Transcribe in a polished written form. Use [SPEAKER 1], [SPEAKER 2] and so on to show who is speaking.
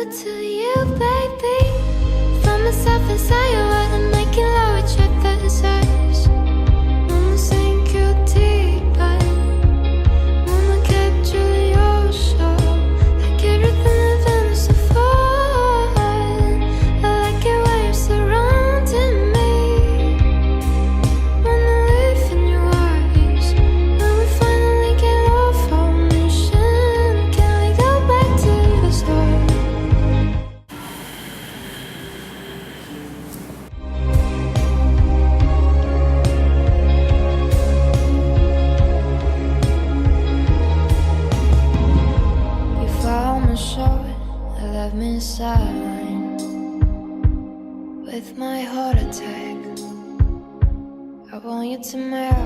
[SPEAKER 1] To you, baby, from myself inside your world and making love with your desires. Wanna sink you deeper, wanna capture your soul, like everything within us so far. I like it when you're surrounding me, wanna live in your eyes. When we finally get off our mission, can we go back to the start? Left me inside with my heart attack. I want you to melt.